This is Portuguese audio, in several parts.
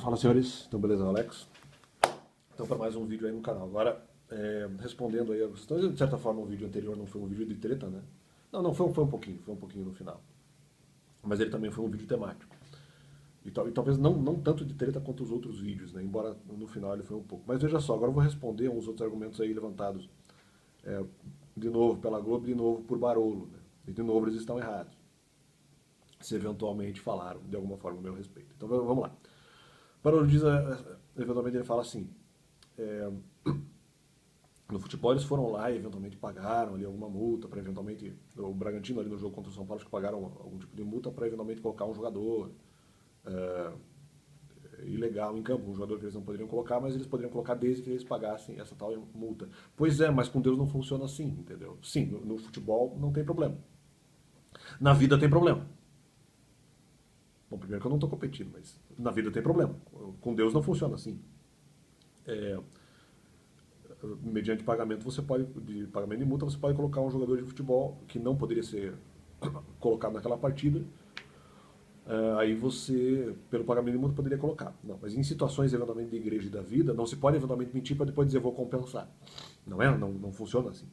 Fala, senhores, então beleza, Alex? Então para mais um vídeo aí no canal. Agora, respondendo aí a questão, de certa forma o vídeo anterior não foi um vídeo de treta, né? Não, foi um pouquinho no final. Mas ele também foi um vídeo temático. E talvez não tanto de treta quanto os outros vídeos, né? Embora no final ele foi um pouco. Mas veja só, agora eu vou responder uns outros argumentos aí levantados de novo pela Globo, de novo por Barolo, né? E de novo eles estão errados. Se eventualmente falaram de alguma forma a meu respeito. Então vamos lá. Barolo diz, eventualmente ele fala assim, no futebol eles foram lá e eventualmente pagaram ali alguma multa para eventualmente, o Bragantino ali no jogo contra o São Paulo, acho que pagaram algum tipo de multa para eventualmente colocar um jogador ilegal em campo, um jogador que eles não poderiam colocar, mas eles poderiam colocar desde que eles pagassem essa tal multa. Pois é, mas com Deus não funciona assim, entendeu? Sim, no futebol não tem problema. Na vida tem problema. Bom, primeiro que eu não estou competindo, mas na vida tem problema. Com Deus não funciona assim. Mediante pagamento de pagamento de multa, você pode colocar um jogador de futebol que não poderia ser colocado naquela partida. Aí você, pelo pagamento de multa, poderia colocar. Não, mas em situações eventualmente de igreja e da vida, não se pode eventualmente mentir para depois dizer vou compensar. Não funciona assim.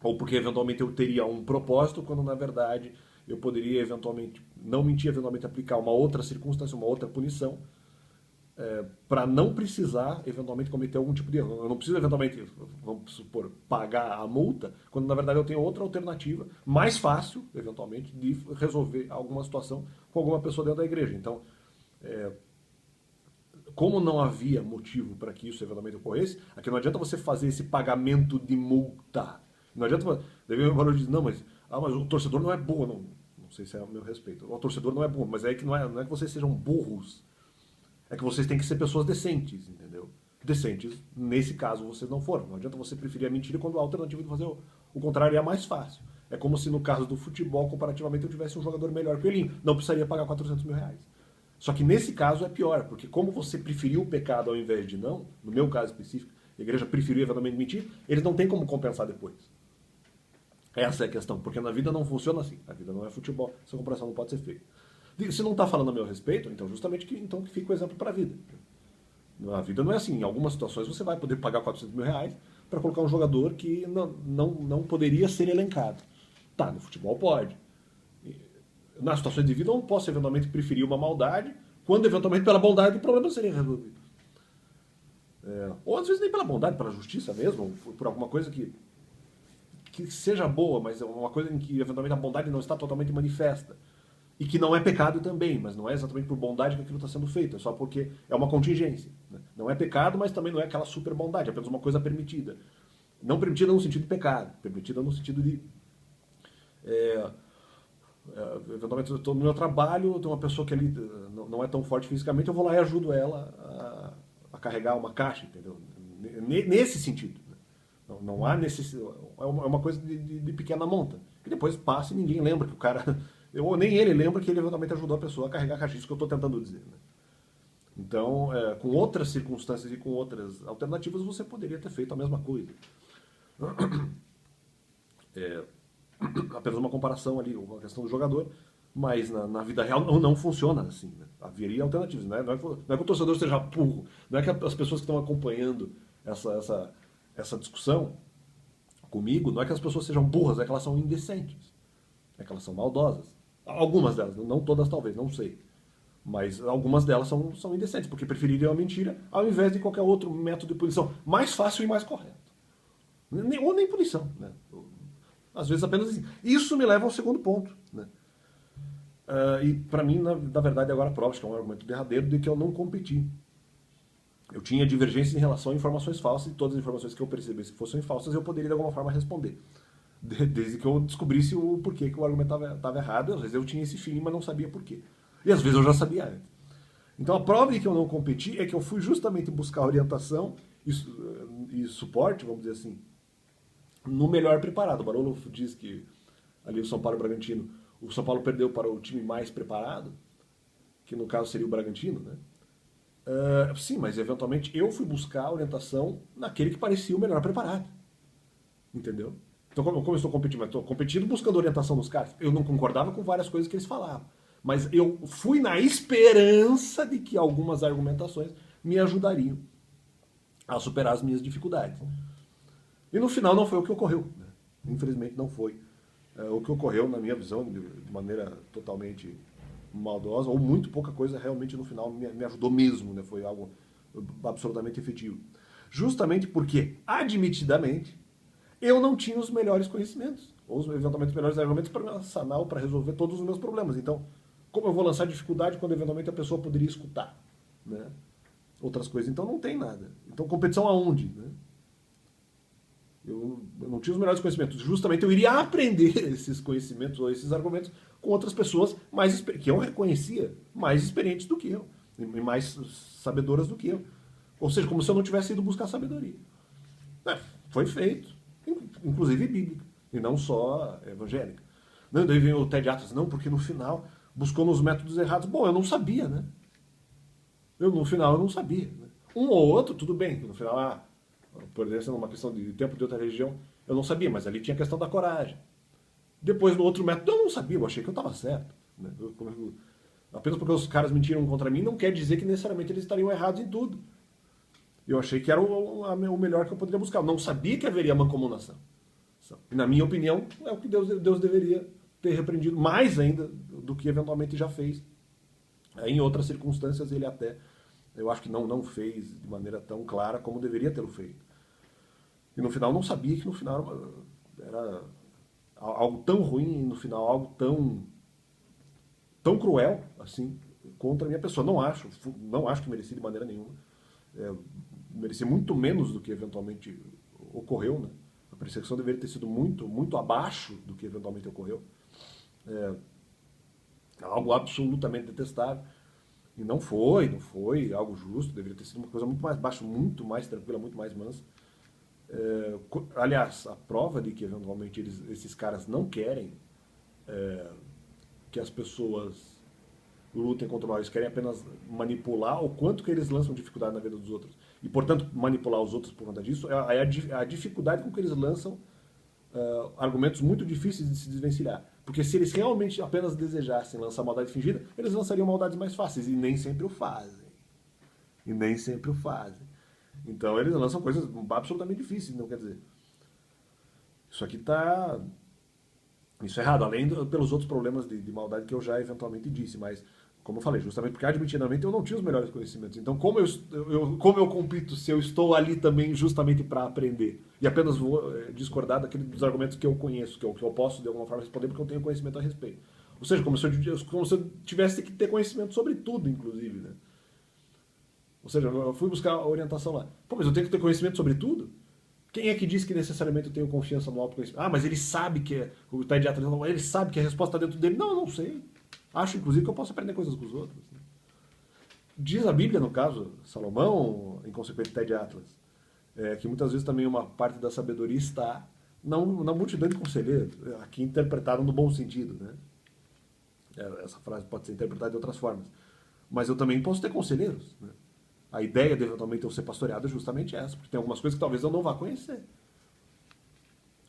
Ou porque eventualmente eu teria um propósito, quando na verdade eu poderia eventualmente não mentir, eventualmente aplicar uma outra circunstância, uma outra punição, para não precisar eventualmente cometer algum tipo de erro. Eu não preciso eventualmente, vamos supor, pagar a multa, quando na verdade eu tenho outra alternativa, mais fácil, eventualmente, de resolver alguma situação com alguma pessoa dentro da igreja. Então, como não havia motivo para que isso eventualmente ocorresse, aqui não adianta você fazer esse pagamento de multa. Não adianta. Daí o valor diz, não, mas o torcedor não é burro. Não sei se é o meu respeito. O torcedor não é burro, mas é que não é que vocês sejam burros. É que vocês têm que ser pessoas decentes, entendeu? Decentes, nesse caso, vocês não foram. Não adianta você preferir a mentira quando a alternativa de fazer o contrário é a mais fácil. É como se no caso do futebol, comparativamente, eu tivesse um jogador melhor que o Elinho. Não precisaria pagar 400 mil reais. Só que nesse caso é pior, porque como você preferiu o pecado ao invés de não, no meu caso específico, a igreja preferiu eventualmente mentir, eles não têm como compensar depois. Essa é a questão, porque na vida não funciona assim. A vida não é futebol, essa comparação não pode ser feita. Se não está falando a meu respeito, então justamente que fica o exemplo para a vida. A vida não é assim. Em algumas situações você vai poder pagar 400 mil reais para colocar um jogador que não poderia ser elencado. Tá, no futebol pode. Nas situações de vida eu não posso eventualmente preferir uma maldade, quando eventualmente pela bondade o problema seria resolvido. Ou às vezes nem pela bondade, pela justiça mesmo, ou por alguma coisa que seja boa, mas é uma coisa em que eventualmente a bondade não está totalmente manifesta. E que não é pecado também, mas não é exatamente por bondade que aquilo está sendo feito, é só porque é uma contingência. Né? Não é pecado, mas também não é aquela super bondade, é apenas uma coisa permitida. Não permitida no sentido de pecado, permitida no sentido de... eventualmente eu estou no meu trabalho, tem uma pessoa que ali não é tão forte fisicamente, eu vou lá e ajudo ela a carregar uma caixa, entendeu? Nesse sentido. Né? Não há necessidade, é uma coisa de pequena monta, que depois passa e ninguém lembra que o cara... nem ele lembra que ele eventualmente ajudou a pessoa a carregar a caixa, isso que eu estou tentando dizer. Né? Então, com outras circunstâncias e com outras alternativas, você poderia ter feito a mesma coisa. Apenas uma comparação ali, uma questão do jogador, mas na vida real não funciona assim. Né? Haveria alternativas. Né? Não é que o torcedor seja burro, não é que as pessoas que estão acompanhando essa discussão comigo, não é que as pessoas sejam burras, é que elas são indecentes, é que elas são maldosas. Algumas delas, não todas talvez, não sei. Mas algumas delas são indecentes, porque prefeririam a mentira ao invés de qualquer outro método de punição mais fácil e mais correto. Ou nem punição. Né? Às vezes apenas assim. Isso me leva ao segundo ponto. Né? E para mim, na verdade, agora prova, acho que é um argumento derradeiro, de que eu não competi. Eu tinha divergências em relação a informações falsas, e todas as informações que eu percebesse que fossem falsas, eu poderia de alguma forma responder. Desde que eu descobrisse o porquê que o argumento estava errado. Às vezes eu tinha esse feeling, mas não sabia porquê. E às vezes eu já sabia antes. Então a prova de que eu não competi é que eu fui justamente buscar orientação e suporte, vamos dizer assim, no melhor preparado. O Barolo diz que ali o São Paulo e o Bragantino, o São Paulo perdeu para o time mais preparado, que no caso seria o Bragantino, né? Sim, mas eventualmente eu fui buscar orientação naquele que parecia o melhor preparado. Entendeu? Então, como eu estou competindo? Mas estou competindo buscando orientação dos caras. Eu não concordava com várias coisas que eles falavam. Mas eu fui na esperança de que algumas argumentações me ajudariam a superar as minhas dificuldades. E no final não foi o que ocorreu, né? Infelizmente não foi. O que ocorreu, na minha visão, de maneira totalmente maldosa, ou muito pouca coisa, realmente no final me ajudou mesmo, né? Foi algo absolutamente efetivo. Justamente porque, admitidamente, eu não tinha os melhores conhecimentos, ou eventualmente os melhores argumentos para sanar ou para resolver todos os meus problemas. Então, como eu vou lançar dificuldade quando eventualmente a pessoa poderia escutar, né? Outras coisas? Então não tem nada. Então competição aonde, né? Eu não tinha os melhores conhecimentos. Justamente eu iria aprender esses conhecimentos ou esses argumentos com outras pessoas que eu reconhecia mais experientes do que eu e mais sabedoras do que eu. Ou seja, como se eu não tivesse ido buscar sabedoria. Foi feito, inclusive bíblica, e não só evangélica. Não, daí vem o Ted Atlas, não, porque no final buscou nos métodos errados. Bom, eu não sabia, né? No final eu não sabia. Né? Um ou outro, tudo bem. No final, por exemplo, uma questão de tempo de outra religião, eu não sabia, mas ali tinha a questão da coragem. Depois, no outro método, eu não sabia, eu achei que eu estava certo. Né? Apenas porque os caras mentiram contra mim, não quer dizer que necessariamente eles estariam errados em tudo. Eu achei que era o melhor que eu poderia buscar. Eu não sabia que haveria mancomunação. E, na minha opinião, é o que Deus deveria ter repreendido, mais ainda do que eventualmente já fez. Em outras circunstâncias, ele até, eu acho que não fez de maneira tão clara como deveria tê-lo feito. E no final, não sabia que no final era algo tão ruim, no final, algo tão cruel, assim, contra a minha pessoa. Não acho que mereci de maneira nenhuma. Mereci muito menos do que eventualmente ocorreu, né? A perseguição deveria ter sido muito, muito abaixo do que eventualmente ocorreu. Algo absolutamente detestável. E não foi algo justo, deveria ter sido uma coisa muito mais baixa, muito mais tranquila, muito mais mansa. Aliás, a prova de que eventualmente esses caras não querem que as pessoas lutem contra o mal, eles querem apenas manipular o quanto que eles lançam dificuldade na vida dos outros. E, portanto, manipular os outros por conta disso é a dificuldade com que eles lançam argumentos muito difíceis de se desvencilhar. Porque se eles realmente apenas desejassem lançar maldade fingida, eles lançariam maldades mais fáceis. E nem sempre o fazem. Então eles lançam coisas absolutamente difíceis, não quer dizer. Isso aqui está... Isso é errado, além pelos outros problemas de maldade que eu já eventualmente disse, mas, como eu falei, justamente porque admitidamente eu não tinha os melhores conhecimentos. Então, como eu compito se eu estou ali também justamente para aprender e apenas vou discordar dos argumentos que eu conheço, que eu posso de alguma forma responder porque eu tenho conhecimento a respeito. Ou seja, como se eu tivesse que ter conhecimento sobre tudo, inclusive, né? Ou seja, eu fui buscar a orientação lá. Pô, mas eu tenho que ter conhecimento sobre tudo? Quem é que diz que necessariamente eu tenho confiança no autoconhecimento? Ah, mas ele sabe que o Ted Atlas, ele sabe que a resposta está dentro dele. Não, eu não sei. Acho, inclusive, que eu posso aprender coisas com os outros. Né? Diz a Bíblia, no caso, Salomão, em consequência Ted Atlas, que muitas vezes também uma parte da sabedoria está na multidão de conselheiros, aqui interpretaram no bom sentido. Né? Essa frase pode ser interpretada de outras formas. Mas eu também posso ter conselheiros. Né? A ideia de eventualmente eu ser pastoreado é justamente essa, porque tem algumas coisas que talvez eu não vá conhecer.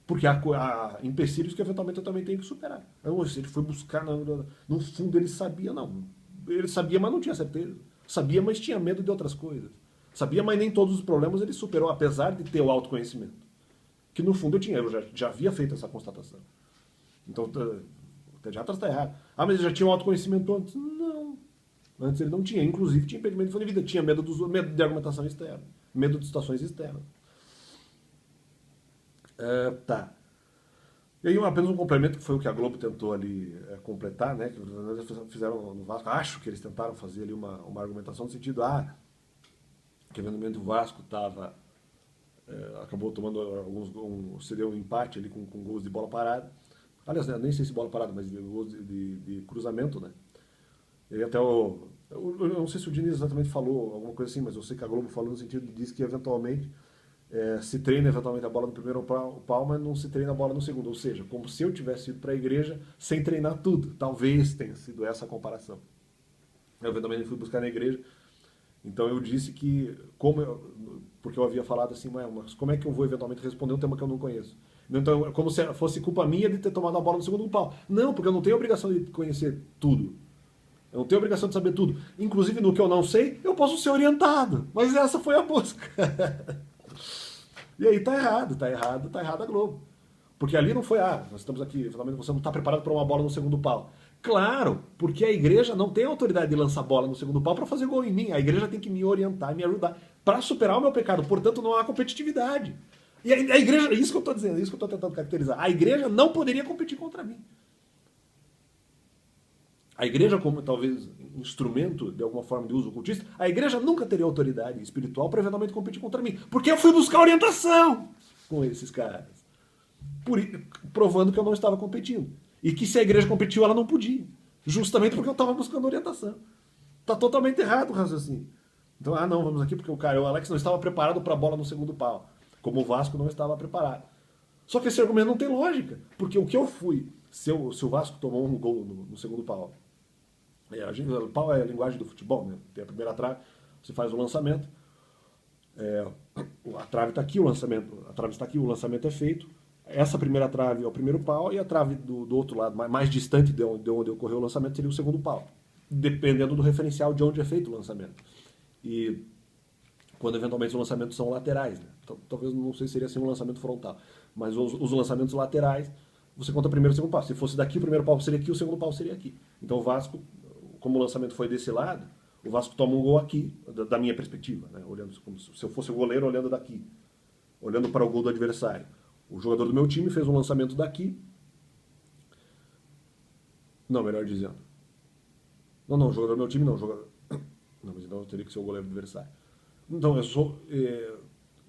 Porque há empecilhos que eventualmente eu também tenho que superar. Então, se ele foi buscar, no fundo ele sabia, não. Ele sabia, mas não tinha certeza. Sabia, mas tinha medo de outras coisas. Sabia, mas nem todos os problemas ele superou, apesar de ter o autoconhecimento. Que no fundo eu já havia feito essa constatação. Então, o Ted Atlas está errado. Ah, mas ele já tinha um autoconhecimento antes? Não. Antes ele não tinha. Inclusive tinha impedimento de fone de vida. Tinha medo de argumentação externa. Medo de situações externas. Tá. E aí apenas um complemento que foi o que a Globo tentou ali completar, né? Que eles fizeram no Vasco. Acho que eles tentaram fazer ali uma argumentação no sentido, que eventualmente o Vasco acabou tomando cedeu um empate ali com gols de bola parada. Aliás, né, nem sei se bola parada, mas gols de cruzamento, né? E até eu não sei se o Diniz exatamente falou alguma coisa assim, mas eu sei que a Globo falou no sentido de diz que eventualmente se treina eventualmente a bola no primeiro pau, mas não se treina a bola no segundo. Ou seja, como se eu tivesse ido para a igreja sem treinar tudo. Talvez tenha sido essa a comparação. Eu eventualmente fui buscar na igreja. Então eu disse que, porque eu havia falado assim, mas como é que eu vou eventualmente responder um tema que eu não conheço? Então é como se fosse culpa minha de ter tomado a bola no segundo pau. Não, porque eu não tenho a obrigação de conhecer tudo. Eu não tenho obrigação de saber tudo. Inclusive, no que eu não sei, eu posso ser orientado. Mas essa foi a busca. E aí tá errado, tá errado, tá errado a Globo. Porque ali não foi, nós estamos aqui, finalmente você não está preparado para uma bola no segundo pau. Claro, porque a igreja não tem autoridade de lançar bola no segundo pau para fazer gol em mim. A igreja tem que me orientar, me ajudar para superar o meu pecado. Portanto, não há competitividade. E a igreja, isso que eu estou dizendo, isso que eu estou tentando caracterizar. A igreja não poderia competir contra mim. A igreja, como talvez instrumento de alguma forma de uso ocultista, a igreja nunca teria autoridade espiritual para eventualmente competir contra mim. Porque eu fui buscar orientação com esses caras. Provando que eu não estava competindo. E que se a igreja competiu, ela não podia. Justamente porque eu estava buscando orientação. Está totalmente errado o raciocínio. Então, não, vamos aqui porque o Alex não estava preparado para a bola no segundo pau. Como o Vasco não estava preparado. Só que esse argumento não tem lógica. Porque o que eu fui, se o Vasco tomou um gol no segundo pau, o pau é a linguagem do futebol, né? Tem a primeira trave, você faz o lançamento, a trave está aqui, a trave está aqui, o lançamento é feito. Essa primeira trave é o primeiro pau e a trave do outro lado, mais distante de onde ocorreu o lançamento, seria o segundo pau. Dependendo do referencial de onde é feito o lançamento. E quando eventualmente os lançamentos são laterais, né? Então, talvez, não sei se seria assim um lançamento frontal, mas os lançamentos laterais, você conta primeiro e o segundo pau. Se fosse daqui, o primeiro pau seria aqui, o segundo pau seria aqui. Então o Vasco, como o lançamento foi desse lado, o Vasco toma um gol aqui, da minha perspectiva, né? Olhando como se eu fosse o goleiro olhando daqui, olhando para o gol do adversário. O jogador do meu time fez um lançamento daqui. Não, melhor dizendo. Não, o jogador do meu time não. Não, mas então eu teria que ser o goleiro do adversário. Então,